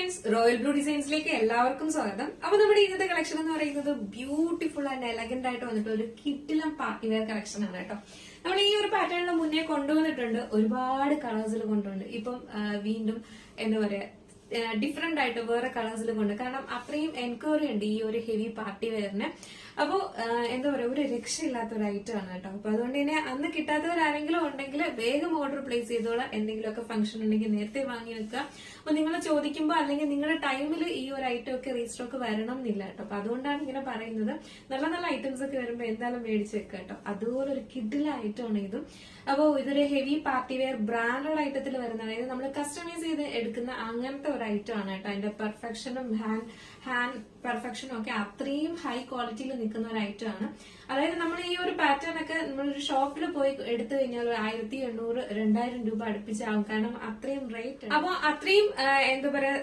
Friends, royal blue ഡിസൈൻസിലേക്ക് എല്ലാവർക്കും സ്വാഗതം. അപ്പൊ നമ്മുടെ ഇന്നത്തെ കളക്ഷൻ എന്ന് പറയുന്നത് ബ്യൂട്ടിഫുൾ ആൻഡ് എലഗന്റ് ആയിട്ട് വന്നിട്ടുള്ള ഒരു കിഡിലം പാർട്ടി വെയർ കളക്ഷൻ ആണ് കേട്ടോ. നമ്മൾ ഈ ഒരു പാറ്റേണിന് മുന്നേ കൊണ്ടുവന്നിട്ടുണ്ട്, ഒരുപാട് കളേഴ്സിൽ കൊണ്ടുണ്ട്. ഇപ്പം വീണ്ടും എന്താ പറയാ ഡിഫറെന്റ് ആയിട്ട് വേറെ കളേഴ്സിൽ കൊണ്ട്, കാരണം അത്രയും എൻക്വയറി ഉണ്ട് ഈ ഒരു ഹെവി പാർട്ടി വെയറിന്. അപ്പോ എന്താ പറയാ ഒരു രക്ഷയില്ലാത്ത ഒരു ഐറ്റം ആണ് കേട്ടോ. അപ്പൊ അതുകൊണ്ട് തന്നെ അന്ന് കിട്ടാത്തവരാരെങ്കിലും ഉണ്ടെങ്കിൽ വേഗം ഓർഡർ പ്ലേസ് ചെയ്തോളാം. എന്തെങ്കിലുമൊക്കെ ഫംഗ്ഷൻ ഉണ്ടെങ്കിൽ നേരത്തെ വാങ്ങി വെക്കുക. അപ്പൊ നിങ്ങൾ ചോദിക്കുമ്പോൾ അല്ലെങ്കിൽ നിങ്ങളുടെ ടൈമിൽ ഈ ഒരു ഐറ്റം ഒക്കെ റീസ്റ്റോക്ക് വരണം എന്നില്ല കേട്ടോ. അപ്പൊ അതുകൊണ്ടാണ് ഇങ്ങനെ പറയുന്നത്. നല്ല നല്ല ഐറ്റംസ് ഒക്കെ വരുമ്പോൾ എന്തായാലും മേടിച്ച് വെക്കുക കേട്ടോ. അതുപോലെ ഒരു കിഡിലെ ഐറ്റം ആണ് ഇതും. അപ്പോൾ ഇതൊരു ഹെവി പാർട്ടി വെയർ ബ്രാൻഡഡ് ഐറ്റത്തിൽ വരുന്ന, അതായത് നമ്മൾ കസ്റ്റമൈസ് ചെയ്ത് എടുക്കുന്ന അങ്ങനത്തെ ഒരു ഐറ്റം ആണ് കേട്ടോ. അതിന്റെ പെർഫെക്ഷനും ഹാൻഡ് പെർഫെക്ഷനും ഒക്കെ അത്രയും ഹൈ ക്വാളിറ്റിയിൽ നിൽക്കുന്ന ഒരു ഐറ്റം ആണ്. അതായത് നമ്മൾ ഈ ഒരു പാറ്റേൺ ഒക്കെ നമ്മളൊരു ഷോപ്പിൽ പോയി എടുത്തു കഴിഞ്ഞാൽ 1800-2000 രൂപ അടുപ്പിച്ചാവും, കാരണം അത്രയും റേറ്റ്. അപ്പൊ അത്രയും എന്താ പറയാ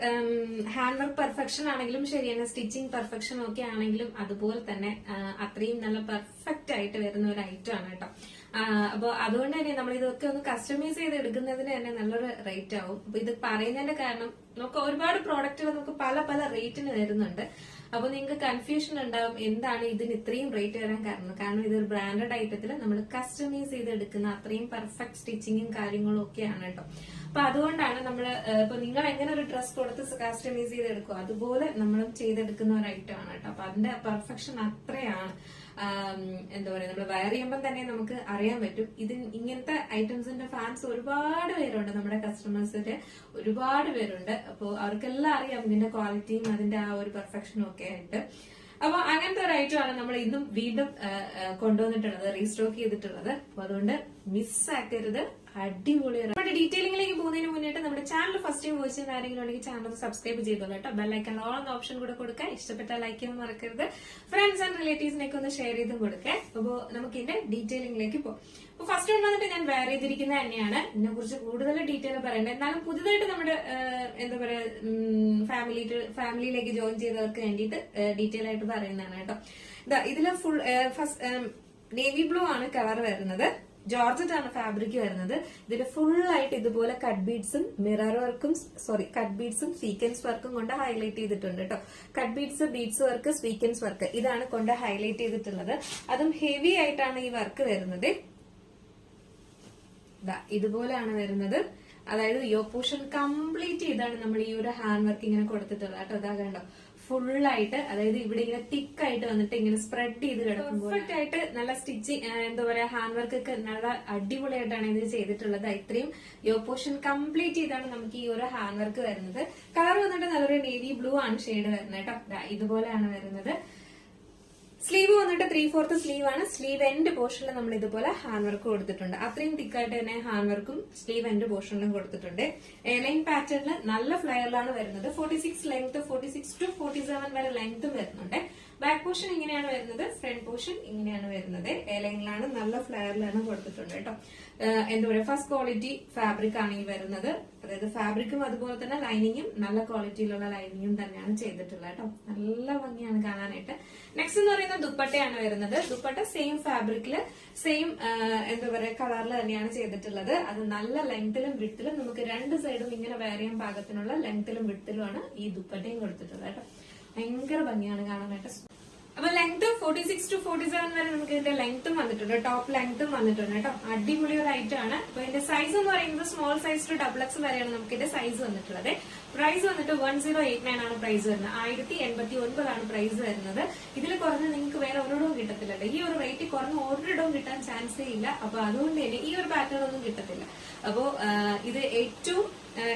ഹാൻഡ് വർക്ക് പെർഫെക്ഷൻ ആണെങ്കിലും ശരിയാണ്, സ്റ്റിച്ചിങ് പെർഫെക്ഷൻ ഒക്കെ ആണെങ്കിലും അതുപോലെ തന്നെ അത്രയും നല്ല പെർഫെക്റ്റ് ആയിട്ട് വരുന്ന ഒരു ഐറ്റം ആണ് കേട്ടോ. അപ്പൊ അതുകൊണ്ട് തന്നെ നമ്മൾ ഇതൊക്കെ ഒന്ന് കസ്റ്റമൈസ് ചെയ്ത് എടുക്കുന്നതിന് തന്നെ നല്ലൊരു റേറ്റ് ആവും. അപ്പൊ ഇത് പറയുന്നതിന്റെ കാരണം നമുക്ക് ഒരുപാട് പ്രോഡക്റ്റുകൾ നമുക്ക് പല പല റേറ്റിന് വരുന്നുണ്ട്. അപ്പൊ നിങ്ങൾക്ക് കൺഫ്യൂഷൻ ഉണ്ടാവും എന്താണ് ഇതിന് ഇത്രയും റേറ്റ് വരാൻ കാരണം ഇതൊരു ബ്രാൻഡഡ് ഐറ്റത്തിൽ നമ്മൾ കസ്റ്റമൈസ് ചെയ്ത് എടുക്കുന്ന അത്രയും പെർഫെക്റ്റ് സ്റ്റിച്ചിങ്ങും കാര്യങ്ങളും ഒക്കെയാണ് കേട്ടോ. അപ്പൊ അതുകൊണ്ടാണ് നമ്മൾ ഇപ്പൊ നിങ്ങൾ എങ്ങനെ ഒരു ഡ്രസ് കൊടുത്ത് കസ്റ്റമൈസ് ചെയ്ത് എടുക്കും അതുപോലെ നമ്മളും ചെയ്തെടുക്കുന്ന ഒരു ഐറ്റം ആണ് കേട്ടോ. അപ്പൊ അതിന്റെ പെർഫെക്ഷൻ അത്രയാണ്. എന്താ പറയാ നമ്മൾ വയർ ചെയ്യുമ്പോൾ തന്നെ നമുക്ക് അറിയാൻ പറ്റും. ഇങ്ങനത്തെ ഐറ്റംസിന്റെ ഫാൻസ് ഒരുപാട് പേരുണ്ട്, നമ്മുടെ കസ്റ്റമേഴ്സിന്റെ ഒരുപാട് പേരുണ്ട്. അപ്പോൾ അവർക്കെല്ലാം അറിയാം ഇതിന്റെ ക്വാളിറ്റിയും അതിന്റെ ആ ഒരു പെർഫെക്ഷനും ഒക്കെ ആയിട്ട്. അപ്പൊ അങ്ങനത്തെ ഒരു ഐറ്റം ആണ് നമ്മൾ ഇന്നും വീണ്ടും കൊണ്ടുവന്നിട്ടുള്ളത്, റീസ്റ്റോക്ക് ചെയ്തിട്ടുള്ളത്. അപ്പൊ അതുകൊണ്ട് മിസ്സാക്കരുത്, അടിപൊളിയാണ്. നമ്മുടെ ഡീറ്റെയിലിംഗിലേക്ക് പോകുന്നതിന് മുന്നേറ്റ് നമ്മുടെ ചാനൽ ഫസ്റ്റ് ടൈം വാച്ച് ചെയ്യുന്ന ആരെങ്കിലും ഉണ്ടെങ്കിൽ ചാനൽ സബ്സ്ക്രൈബ് ചെയ്തോളൂ കേട്ടോ. ബെല്ലൈക്കൺ ഓൾ എന്ന ഓപ്ഷൻ കൂടെ കൊടുക്കുക. ഇഷ്ടപ്പെട്ടാൽ ലൈക്ക് ചെയ്യാൻ മറക്കരുത്. ഫ്രണ്ട്സ് ആൻഡ് റിലേറ്റീവ്സിനൊക്കെ ഒന്ന് ഷെയർ ചെയ്തും കൊടുക്കുക. അപ്പോൾ നമുക്ക് ഇതിന്റെ ഡീറ്റെയിലിംഗിലേക്ക് പോകും. അപ്പൊ ഫസ്റ്റ് വന്നിട്ട് ഞാൻ വെയർ ചെയ്തിരിക്കുന്നത് തന്നെയാണ്. ഇതിനെ കുറിച്ച് കൂടുതൽ ഡീറ്റെയിൽ പറയണ്ടേ, എന്നാലും പുതുതായിട്ട് നമ്മുടെ എന്താ പറയാ ഫാമിലിയിലേക്ക് ജോയിൻ ചെയ്തവർക്ക് വേണ്ടിയിട്ട് ഡീറ്റെയിൽ ആയിട്ട് പറയുന്നതാണ് കേട്ടോ. ഇതില് ഫുൾ ഫസ്റ്റ് നേവി ബ്ലൂ ആണ് കളർ വരുന്നത്. ജോർജറ്റ് ആണ് ഫാബ്രിക് വരുന്നത്. ഇതിൽ ഫുൾ ആയിട്ട് ഇതുപോലെ കട്ട് ബീഡ്സും കട്ട് ബീഡ്സും സീക്വൻസ് വർക്കും കൊണ്ട് ഹൈലൈറ്റ് ചെയ്തിട്ടുണ്ട് കേട്ടോ. Cut beads, beads work, sequence work ഇതാണ് കൊണ്ട് ഹൈലൈറ്റ് ചെയ്തിട്ടുള്ളത്. അതും ഹെവി ആയിട്ടാണ് ഈ വർക്ക് വരുന്നത്. ഇതുപോലെയാണ് വരുന്നത്. അതായത് യോ പോർഷൻ കംപ്ലീറ്റ് ചെയ്താണ് നമ്മൾ ഈ ഒരു ഹാൻഡ് വർക്ക് ഇങ്ങനെ കൊടുത്തിട്ടുള്ളത് കേട്ടോ. അതാ കണ്ടോ ഫുള്ളായിട്ട്, അതായത് ഇവിടെ ഇങ്ങനെ തിക്ക് ആയിട്ട് വന്നിട്ട് ഇങ്ങനെ സ്പ്രെഡ് ചെയ്ത് കിടക്കുമ്പോൾ പെർഫെക്റ്റ് ആയിട്ട് നല്ല സ്റ്റിച്ചിങ് എന്താ പറയാ ഹാൻഡ് വർക്ക് ഒക്കെ നല്ല അടിപൊളിയായിട്ടാണ് ഇത് ചെയ്തിട്ടുള്ളത്. ഇത്രയും യോ പോർഷൻ കംപ്ലീറ്റ് ചെയ്താണ് നമുക്ക് ഈ ഒരു ഹാൻഡ് വർക്ക് വരുന്നത്. കളർ വന്നിട്ട് നല്ലൊരു നേവി ബ്ലൂ ആണ് ഷെയ്ഡ് വരുന്നത് കേട്ടോ. ഇതുപോലെയാണ് വരുന്നത്. സ്ലീവ് വന്നിട്ട് 3/4 സ്ലീവ് ആണ്. സ്ലീവ് എൻഡ് പോർഷനിൽ നമ്മൾ ഇതുപോലെ ഹാൻഡ് വർക്ക് കൊടുത്തിട്ടുണ്ട്. അത്രയും തിക്കായിട്ട് തന്നെ ഹാൻഡ് വർക്കും സ്ലീവ് എൻഡ് പോർഷനിലും കൊടുത്തിട്ടുണ്ട്. ലൈൻ പാറ്റേണിൽ നല്ല ഫ്ലെയറിലാണ് വരുന്നത്. 46 ലെങ്ത്, 46 to 47 വരെ ലെങ്തും വരുന്നുണ്ട്. ബാക്ക് പോർഷൻ ഇങ്ങനെയാണ് വരുന്നത്, ഫ്രണ്ട് പോർഷൻ ഇങ്ങനെയാണ് വരുന്നത്. ലൈനിലാണ് നല്ല ഫ്ലെയറിലാണ് കൊടുത്തിട്ടുണ്ട് കേട്ടോ. എന്താ പറയാ ഫസ്റ്റ് ക്വാളിറ്റി ഫാബ്രിക് ആണ് ഈ വരുന്നത്. അതായത് ഫാബ്രിക്കും അതുപോലെ തന്നെ ലൈനിങ്ങും നല്ല ക്വാളിറ്റിയിലുള്ള ലൈനിങ്ങും തന്നെയാണ് ചെയ്തിട്ടുള്ളത് കേട്ടോ. നല്ല ഭംഗിയാണ് കാണാനായിട്ട്. നെക്സ്റ്റ് എന്ന് പറയുന്നത് ദുപ്പട്ടയാണ് വരുന്നത്. ദുപ്പട്ട സെയിം ഫാബ്രിക്കില് സെയിം എന്താ പറയാ കളറിൽ തന്നെയാണ് ചെയ്തിട്ടുള്ളത്. അത് നല്ല ലെങ്തിലും വിഡ്ത്തിലും നമുക്ക് രണ്ട് സൈഡും ഇങ്ങനെ വെയർ ചെയ്യാൻ പാകത്തിനുള്ള ലെങ്തിലും വിഡ്ത്തിലുമാണ് ഈ ദുപ്പട്ടയും കൊടുത്തിട്ടുള്ളത് കേട്ടോ. ഭയങ്കര ഭംഗിയാണ് കാണാനായിട്ട്. അപ്പൊ ലെങ്ത് 46 to 47 വരെ നമുക്ക് ഇതിന്റെ ലെങ്ത്തും വന്നിട്ടുണ്ട്, ടോപ്പ് ലെങ്ത്തും വന്നിട്ടുണ്ട് കേട്ടോ. അടിപൊളി ഒരു ഐറ്റം ആണ്. അപ്പൊ ഇതിന്റെ സൈസ് എന്ന് പറയുന്നത് സ്മോൾ സൈസ് ടു XXL വരെയാണ് നമുക്ക് ഇതിന്റെ സൈസ് വന്നിട്ടുള്ളത്. പ്രൈസ് വന്നിട്ട് 1089 ആണ് പ്രൈസ് വരുന്നത്. 1089 ആണ് പ്രൈസ് വരുന്നത്. ഇതിൽ കുറഞ്ഞ് നിങ്ങൾക്ക് വേറെ ഒരിടവും കിട്ടത്തില്ലല്ലോ. ഈ ഒരു റേറ്റ് കുറഞ്ഞ ഒരിടവും കിട്ടാൻ ചാൻസേ ഇല്ല. അപ്പൊ അതുകൊണ്ട് തന്നെ ഈ ഒരു പാറ്റേൺ ഒന്നും കിട്ടത്തില്ല. അപ്പോ ഇത് ഏറ്റവും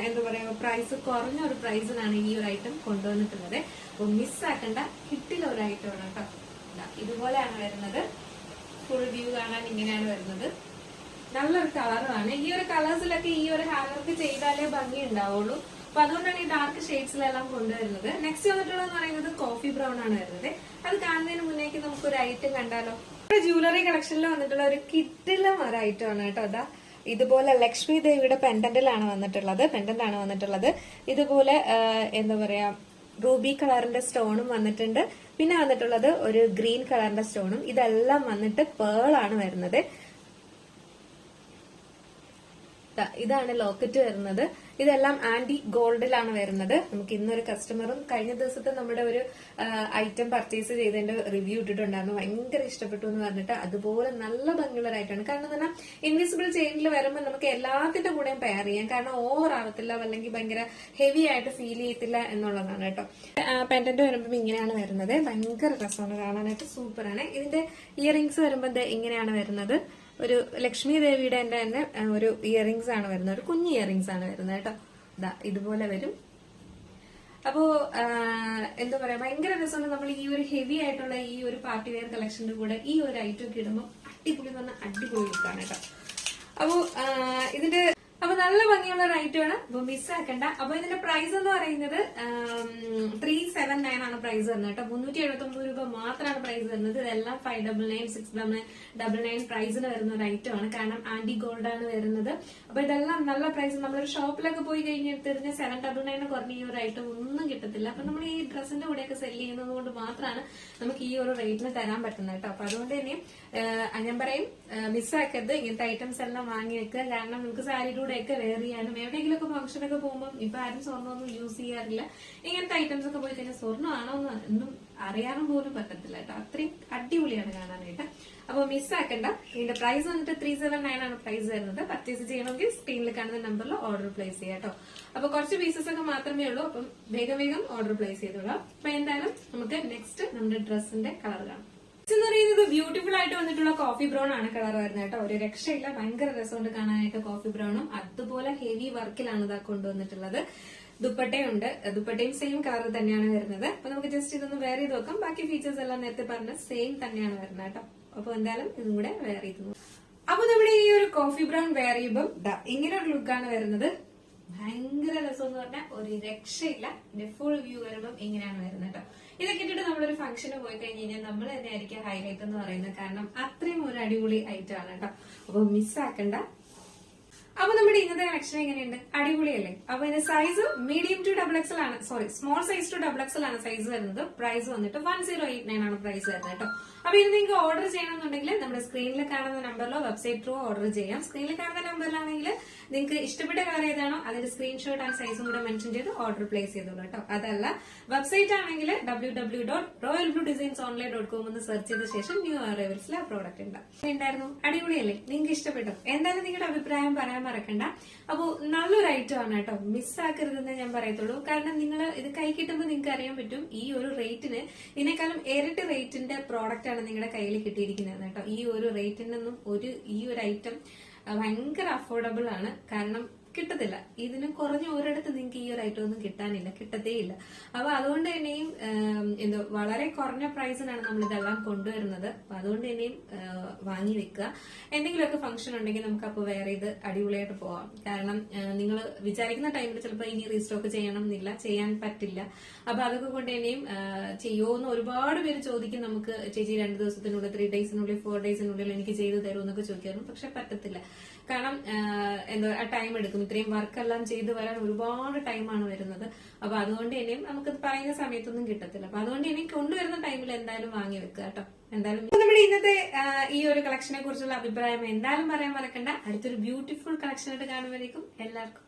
എന്താ പറയാ പ്രൈസ് കുറഞ്ഞ ഒരു പ്രൈസിനാണ് ഈ ഒരു ഐറ്റം കൊണ്ടുവന്നിട്ടുള്ളത്. അപ്പൊ മിസ്സാക്കേണ്ട ഹിറ്റിൽ ഒരു ഐറ്റം ആണ് കേട്ടോ. ഇതുപോലെയാണ് വരുന്നത്. ഫുൾ വ്യൂ കാണാൻ ഇങ്ങനെയാണ് വരുന്നത്. നല്ലൊരു കളറുമാണ്. ഈ ഒരു കളേഴ്സിലൊക്കെ ഈ ഒരു ഹാൻഡ് വർക്ക് ചെയ്താലേ ഭംഗി ഉണ്ടാവുള്ളൂ. അപ്പൊ അതുകൊണ്ടാണ് ഈ ഡാർക്ക് ഷെയ്ഡ്സിലെല്ലാം കൊണ്ടുവരുന്നത്. നെക്സ്റ്റ് വന്നിട്ടുള്ളതെന്ന് പറയുന്നത് കോഫി ബ്രൗൺ ആണ് വരുന്നത്. അത് കാണുന്നതിന് മുന്നേക്ക് നമുക്ക് ഒരു ഐറ്റം കണ്ടാലോ. ജ്വല്ലറി കളക്ഷനിൽ വന്നിട്ടുള്ള ഒരു കിഡിലും ഒരു ഐറ്റം ആണ് കേട്ടോ. അതാ ഇതുപോലെ ലക്ഷ്മി ദേവിയുടെ പെൻഡന്റാണ് വന്നിട്ടുള്ളത്. ഇതുപോലെ എന്താ പറയാ റൂബി കളറിന്റെ സ്റ്റോണും വന്നിട്ടുണ്ട്. പിന്നെ വന്നിട്ടുള്ളത് ഒരു ഗ്രീൻ കളറിന്റെ സ്റ്റോണും. ഇതെല്ലാം വന്നിട്ട് പേൾ ആണ് വരുന്നത്. ഇതാണ് ലോക്കറ്റ് വരുന്നത്. ഇതെല്ലാം ആന്റി ഗോൾഡിലാണ് വരുന്നത്. നമുക്ക് ഇന്നൊരു കസ്റ്റമറും കഴിഞ്ഞ ദിവസത്തെ നമ്മുടെ ഒരു ഐറ്റം പർച്ചേസ് ചെയ്തതിന്റെ റിവ്യൂ ഇട്ടിട്ടുണ്ടായിരുന്നു. ഭയങ്കര ഇഷ്ടപ്പെട്ടു എന്ന് പറഞ്ഞിട്ട്. അതുപോലെ നല്ല ഭംഗിയുള്ള ഒരു ഐറ്റമാണ്. കാരണം തന്നെ ഇൻവിസിബിൾ ചെയിനിൽ വരുമ്പോൾ നമുക്ക് എല്ലാത്തിന്റെ കൂടെയും പെയർ ചെയ്യാം. കാരണം ഓവർ ആവത്തില്ല, അല്ലെങ്കിൽ ഭയങ്കര ഹെവി ആയിട്ട് ഫീൽ ചെയ്യത്തില്ല എന്നുള്ളതാണ് കേട്ടോ. പെൻഡന്റ് വരുമ്പോൾ ഇങ്ങനെയാണ് വരുന്നത്. ഭയങ്കര രസമാണ് കാണാനായിട്ട്, സൂപ്പറാണ്. ഇതിന്റെ ഇയറിംഗ്സ് വരുമ്പോൾ ഇങ്ങനെയാണ് വരുന്നത്. ഒരു ലക്ഷ്മി ദേവിയുടെ തന്നെ ഒരു ഇയറിംഗ്സ് ആണ് വരുന്നത്. ഒരു കുഞ്ഞു ഇയറിംഗ്സ് ആണ് വരുന്നത് കേട്ടോ. ഇതുപോലെ വരും. അപ്പോ എന്താ പറയാ, ഭയങ്കര രസമാണ്. നമ്മൾ ഈ ഒരു ഹെവി ആയിട്ടുള്ള ഈ ഒരു പാർട്ടി വെയർ കളക്ഷന്റെ കൂടെ ഈ ഒരു ഐറ്റം ഒക്കെ ഇടുമ്പോൾ അടിപൊളി എന്ന് പറഞ്ഞാൽ അടിപൊളി ലുക്കാണ് കേട്ടോ. അപ്പൊ നല്ല ഭംഗിയുള്ള ഒരു ഐറ്റമാണ്. അപ്പൊ മിസ്സാക്കണ്ട. അപ്പൊ ഇതിന്റെ പ്രൈസ് എന്ന് പറയുന്നത് 379 ആണ് പ്രൈസ് വരുന്നത് കേട്ടോ. 379 രൂപ മാത്രമാണ് പ്രൈസ് വരുന്നത്. ഇതെല്ലാം 599, 699 പ്രൈസിന് വരുന്ന ഒരു ഐറ്റമാണ്. കാരണം ആന്റി ഗോൾഡ് ആണ് വരുന്നത്. അപ്പൊ ഇതെല്ലാം നല്ല പ്രൈസ്. നമ്മളൊരു ഷോപ്പിലൊക്കെ പോയി കഴിഞ്ഞിട്ട് 799 കുറഞ്ഞ ഈ ഒരു ഐറ്റം ഒന്നും കിട്ടത്തില്ല. അപ്പൊ നമ്മൾ ഈ ഡ്രസ്സിന്റെ കൂടെയൊക്കെ സെല് ചെയ്യുന്നത് കൊണ്ട് മാത്രമാണ് നമുക്ക് ഈ ഒരു റേറ്റിന് തരാൻ പറ്റുന്നത് കേട്ടോ. അപ്പൊ അതുകൊണ്ട് തന്നെ ഞാൻ പറയും, മിസ്സാക്കരുത്. ഇങ്ങനത്തെ ഐറ്റംസ് എല്ലാം വാങ്ങി വെക്കുക. കാരണം നമുക്ക് സാരിയുടെ ഒക്കെ വെയർ ചെയ്യാനും എവിടെയെങ്കിലുമൊക്കെ ഫംഗ്ഷനൊക്കെ പോകുമ്പോൾ ഇപ്പൊ ആരും സ്വർണ്ണമൊന്നും യൂസ് ചെയ്യാറില്ല. ഇങ്ങനത്തെ ഐറ്റംസ് ഒക്കെ പോയി കഴിഞ്ഞാൽ സ്വർണ്ണമാണോ എന്ന് ഒന്നും അറിയാനും പോലും പറ്റത്തില്ല കേട്ടോ. അത്രയും അടിപൊളിയാണ് കാണാനായിട്ട്. അപ്പൊ മിസ്സാക്കണ്ട. ഇതിന്റെ പ്രൈസ് വന്നിട്ട് 379 ആണ് പ്രൈസ് വരുന്നത്. പർച്ചേസ് ചെയ്യണമെങ്കിൽ സ്ക്രീനിൽ കാണുന്ന നമ്പറിൽ ഓർഡർ പ്ലേസ് ചെയ്യാം കേട്ടോ. അപ്പൊ കുറച്ച് പീസസ് ഒക്കെ മാത്രമേ ഉള്ളൂ. അപ്പം വേഗം ഓർഡർ പ്ലേസ് ചെയ്തോളാം. അപ്പൊ എന്തായാലും നമുക്ക് നെക്സ്റ്റ് നമ്മുടെ ഡ്രസ്സിന്റെ കളർ കാണാം. എന്ന് പറയുന്നത് ബ്യൂട്ടിഫുൾ ആയിട്ട് വന്നിട്ടുള്ള കോഫി ബ്രൗൺ ആണ് കളർ വരുന്നത് കേട്ടോ. ഒരു രക്ഷയില്ല, ഭയങ്കര രസമുണ്ട് കാണാനായിട്ട്. കോഫി ബ്രൗണും അതുപോലെ ഹെവി വർക്കിലാണ് ഇതാ കൊണ്ടുവന്നിട്ടുള്ളത്. ദുപ്പട്ടയുണ്ട്. ദുപ്പട്ടയും സെയിം കളർ തന്നെയാണ് വരുന്നത്. അപ്പൊ നമുക്ക് ജസ്റ്റ് ഇതൊന്ന് വെയർ ചെയ്ത് നോക്കാം. ബാക്കി ഫീച്ചേഴ്സ് എല്ലാം നേരത്തെ പറഞ്ഞ സെയിം തന്നെയാണ് വരുന്നത് കേട്ടോ. അപ്പൊ എന്തായാലും ഇതും കൂടെ വെയർ ചെയ്തു. അപ്പൊ നമ്മുടെ ഈ ഒരു കോഫി ബ്രൗൺ വെയർ ചെയ്യുമ്പോൾ ഇങ്ങനെ ഒരു ലുക്കാണ് വരുന്നത്. ഭയങ്കര രസം എന്ന് പറഞ്ഞാൽ ഒരു രക്ഷയില്ല. ഇതിന്റെ ഫുൾ വ്യൂ വരുമ്പോൾ ഇങ്ങനെയാണ് വരുന്നത് കേട്ടോ. ഇതൊക്കെ ഇട്ടിട്ട് നമ്മളൊരു ഫംഗ്ഷന് പോയി കഴിഞ്ഞ് കഴിഞ്ഞാൽ നമ്മൾ തന്നെ ആയിരിക്കും ഹൈലൈറ്റ് എന്ന് പറയുന്നത്. കാരണം അത്രയും ഒരു അടിപൊളി ഐറ്റം ആണ് കേട്ടോ. അപ്പൊ മിസ്സാക്കണ്ട. അപ്പൊ നമ്മുടെ ഇന്നത്തെ കളക്ഷൻ എങ്ങനെയുണ്ട്? അടിപൊളിയല്ലേ? അപ്പൊ ഇതിന്റെ സൈസ് മീഡിയം ടു XXL ആണ്. Sorry, small size to XXL ആണ് സൈസ് വരുന്നത്. പ്രൈസ് വന്നിട്ട് 1089 ആണ് പ്രൈസ് വരുന്നത് കേട്ടോ. അപ്പൊ ഇത് നിങ്ങൾക്ക് ഓർഡർ ചെയ്യണമെന്നുണ്ടെങ്കിൽ നമ്മുടെ സ്ക്രീനിൽ കാണുന്ന നമ്പറിലോ വെബ്സൈറ്റ് ത്രൂ ഓർഡർ ചെയ്യാം. സ്ക്രീനിൽ കാണുന്ന നമ്പറിലാണെങ്കിൽ നിങ്ങൾക്ക് ഇഷ്ടപ്പെട്ട കളർ ഏതാണോ അതിന്റെ സ്ക്രീൻഷോട്ട് ആൻഡ് സൈസും കൂടെ മെൻഷൻ ചെയ്ത് ഓർഡർ പ്ലേസ് ചെയ്തോളൂ കേട്ടോ. അതല്ല വെബ്സൈറ്റ് ആണെങ്കിൽ www.royalbluedesignsonline.com എന്ന് സെർച്ച് ചെയ്ത ശേഷം ന്യൂ അറൈവൽസിൽ ആ പ്രോഡക്റ്റ് ഉണ്ടായിരുന്നു. അടിപൊളിയല്ലേ? നിങ്ങൾക്ക് ഇഷ്ടപ്പെട്ടോ? എന്തായാലും നിങ്ങളുടെ അഭിപ്രായം പറയാൻ മറക്കണ്ട. അപ്പൊ നല്ലൊരു ഐറ്റം ആണ് കേട്ടോ. മിസ്സാക്കരുതെന്ന് ഞാൻ പറയത്തുള്ളൂ. കാരണം നിങ്ങൾ ഇത് കൈ കിട്ടുമ്പോൾ നിങ്ങൾക്ക് അറിയാൻ പറ്റും ഈ ഒരു റേറ്റിന് ഇതിനേക്കാളും ഇരട്ടി റേറ്റിന്റെ പ്രോഡക്റ്റ് ആണ് നിങ്ങളുടെ കയ്യിൽ കിട്ടിയിരിക്കുന്നത് കേട്ടോ. ഈ ഒരു റേറ്റിനൊന്നും ഈ ഒരു ഐറ്റം ഭയങ്കര അഫോർഡബിൾ ആണ്. കാരണം കിട്ടത്തില്ല. ഇതിന് കുറഞ്ഞ ഒരിടത്ത് നിങ്ങൾക്ക് ഈ ഒരു ഐറ്റം ഒന്നും കിട്ടാനില്ല, കിട്ടത്തേ ഇല്ല. അപ്പൊ അതുകൊണ്ട് തന്നെയും വളരെ കുറഞ്ഞ പ്രൈസിനാണ് നമ്മൾ ഇതെല്ലാം കൊണ്ടുവരുന്നത്. അപ്പൊ അതുകൊണ്ട് തന്നെയും വാങ്ങി വെക്കുക. എന്തെങ്കിലുമൊക്കെ ഫംഗ്ഷൻ ഉണ്ടെങ്കിൽ നമുക്ക് അപ്പോൾ വേറെ ഇത് അടിപൊളിയായിട്ട് പോവാം. കാരണം നിങ്ങൾ വിചാരിക്കുന്ന ടൈമിൽ ചിലപ്പോൾ ഇനി റീസ്റ്റോക്ക് ചെയ്യണം എന്നില്ല, ചെയ്യാൻ പറ്റില്ല. അപ്പൊ അതൊക്കെ കൊണ്ട് തന്നെയും ചെയ്യുമോന്ന് ഒരുപാട് പേര് ചോദിക്കും. നമുക്ക് ചേച്ചി 2 ദിവസത്തിനുള്ളിൽ 3 ഡേയ്സിനുള്ളിൽ 4 ഡേയ്സിനുള്ളിൽ എനിക്ക് ചെയ്തു തരുമെന്നൊക്കെ ചോദിക്കാറുണ്ട്. പക്ഷെ പറ്റത്തില്ല. കാരണം ടൈം എടുക്കും. ഇത്രയും വർക്കെല്ലാം ചെയ്തു വരാൻ ഒരുപാട് ടൈമാണ് വരുന്നത്. അപ്പൊ അതുകൊണ്ട് തന്നെയും നമുക്ക് പറയുന്ന സമയത്തൊന്നും കിട്ടത്തില്ല. അപ്പൊ അതുകൊണ്ട് ഇനി കൊണ്ടുവരുന്ന ടൈമിൽ എന്തായാലും വാങ്ങി വെക്കുക കേട്ടോ. എന്തായാലും നമ്മുടെ ഇന്നത്തെ ഈ ഒരു കളക്ഷനെ കുറിച്ചുള്ള അഭിപ്രായം എന്തായാലും പറയാൻ മറക്കണ്ട. അടുത്തൊരു ബ്യൂട്ടിഫുൾ കളക്ഷൻ ആയിട്ട് കാണുമ്പോഴേക്കും എല്ലാവർക്കും